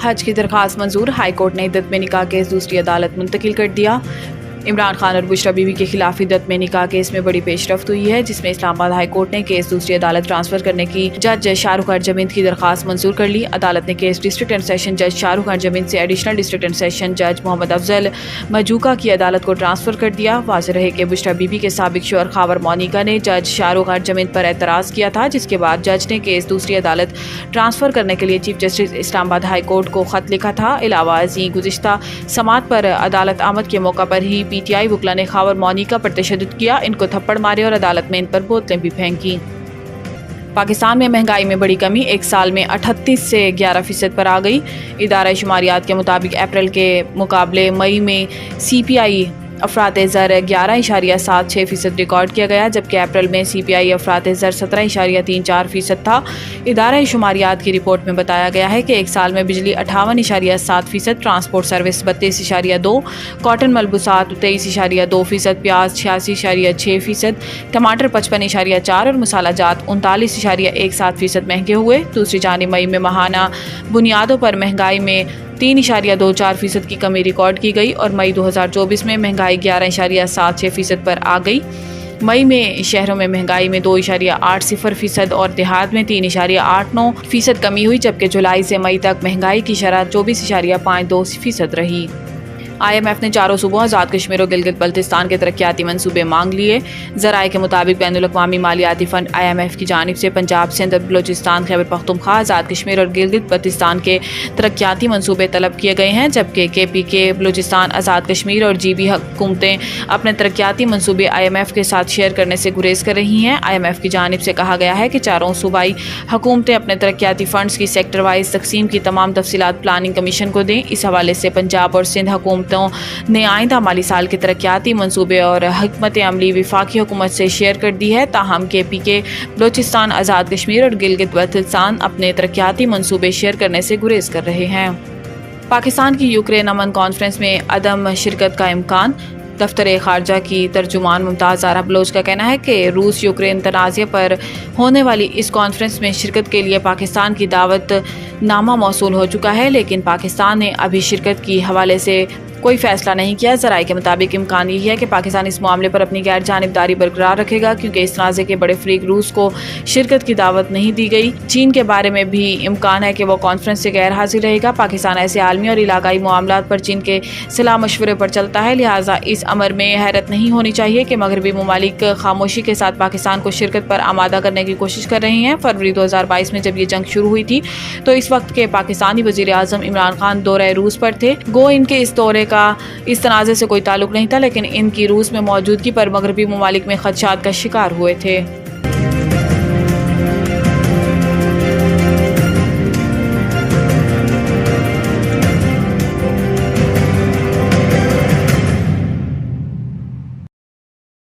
हज की दरख्वास्त मंजूर, हाई कोर्ट ने इद्दत में निकाह केस दूसरी अदालत मुंतकिल कर दिया। इमरान खान और बुशरा बीवी के खिलाफ इद्दत में निकाह केस में बड़ी पेशरफ्त हुई है, जिसमें इस्लामाबाद हाई कोर्ट ने केस दूसरी अदालत ट्रांसफर करने की जज शाहरुख अरजमींद की दरख्वास्त मंजूर कर ली। अदालत ने केस डिस्ट्रिक्ट एंड सेशन जज शाहरुख अरजमींद से एडिशनल डिस्ट्रिक्ट एंड सेशन जज मोहम्मद अफजल मजूका की अदालत को ट्रांसफर कर दिया। वाज़ेह रहे कि बुशरा बीवी के साबिक शौहर खावर मोनिका ने जज शाहरुख अरजमींद पर एतराज़ किया था, जिसके बाद जज ने केस दूसरी अदालत ट्रांसफर करने के लिए chief justice Islamabad high court को खत लिखा था। इलावा अज़ीं गुज़िश्ता समात पर अदालत आमद के मौका पर ही PTI वकला ने खावर मोनिका पर तशद्दुद किया, इनको थप्पड़ मारे और अदालत में इन पर बोतलें भी फेंकी। पाकिस्तान में महंगाई में बड़ी कमी एक साल में 38 से 11% पर आ गई। इदारा शुमारियात के मुताबिक अप्रैल के मुकाबले मई में CPI अफरात ज़र 11.76% रिकॉर्ड किया गया, जबकि अप्रैल में CPI अफरात ज़र 17.34% था। इदारा शुमारियात की रिपोर्ट में बताया गया है कि एक साल में बिजली 58.7%, ट्रांसपोर्ट सर्विस 32.2%, कॉटन मलबूसात 23.2%, प्याज 86.6%, टमाटर 55.4% और मसाला जात 39.17% महंगे हुए। दूसरी जानिब मई में माहाना बुनियादों पर महंगाई में 3.24% की कमी रिकॉर्ड की गई और मई 2024 में महंगाई 11.76% पर आ गई। मई में शहरों में महंगाई में 2.80% और देहात में 3.89% कमी हुई, जबकि जुलाई से मई तक महंगाई की शरह 24.52% रही। IMF ने चारों सूबों आज़ाद कश्मीर और गिलगित बल्तिस्तान के तरक्याती मंसूबे मांग लिए। ज़राए के मुताबिक बैनुल अक़वामी मालियाती फ़ंड IMF की जानिब से पंजाब, सिंध, बलोचिस्तान, खैबर पख्तूनख्वा, आज़ाद कश्मीर और गिलगित बल्तिस्तान के तरक्याती मंसूबे तलब किए गए हैं, जबकि KPK, बलोचिस्तान, आज़ाद कश्मीर और GB हुकूमतें अपने तरक्याती मंसूबे IMF के साथ शेयर करने से गुरेज कर रही हैं। IMF की जानिब से कहा गया है कि चारों सूबाई हुकूमतें अपने तरक्याती फ़ंड्स की सेक्टर वाइज तकसीम की तमाम तफसीलात प्लानिंग कमीशन को दें। इस हवाले से पंजाब और सिंध हुकूमत ने आइंदा माली साल के तरक्याती मंसूबे और हिकमत अमली वफाकी हुकूमत से शेयर कर दी है। ताहम KPK, बलोचिस्तान, आज़ाद कश्मीर और गिलगित बल्तिस्तान अपने तरक्याती मंसूबे शेयर करने से गुरेज कर रहे हैं। पाकिस्तान की यूक्रेन अमन कॉन्फ्रेंस में अदम शिरकत का इम्कान। दफ्तर खारजा की तर्जुमान मुमताज़ ज़ारा बलोच का कहना है कि रूस यूक्रेन तनाज़े पर होने वाली इस कॉन्फ्रेंस में शिरकत के लिए पाकिस्तान की दावत नामा मौसूल हो चुका है, लेकिन पाकिस्तान ने अभी शिरकत की हवाले से कोई फैसला नहीं किया। ज़राए के मुताबिक इम्कान यही है कि पाकिस्तान इस मामले पर अपनी गैर जानिबदारी बरकरार रखेगा, क्योंकि इस तनाज़े के बड़े फरीक रूस को शिरकत की दावत नहीं दी गई। चीन के बारे में भी इम्कान है कि वो कॉन्फ्रेंस से गैर हाजिर रहेगा। पाकिस्तान ऐसे आलमी और इलाकाई मामलात पर चीन के सलाह मशवरे पर चलता है, लिहाजा इस अमर में हैरत नहीं होनी चाहिए कि मगरबी ममालिक खामोशी के साथ पाकिस्तान को शिरकत पर आमादा करने की कोशिश कर रहे हैं। फरवरी 2022 में जब ये जंग शुरू हुई थी तो इस वक्त के पाकिस्तानी वज़ीर आज़म इमरान खान दौरे रूस पर थे। गो इनके इस दौरे का इस तनाज़े से कोई ताल्लुक नहीं था, लेकिन इनकी रूस में मौजूदगी पर मगरबी ममालिक में खदशात का शिकार हुए थे।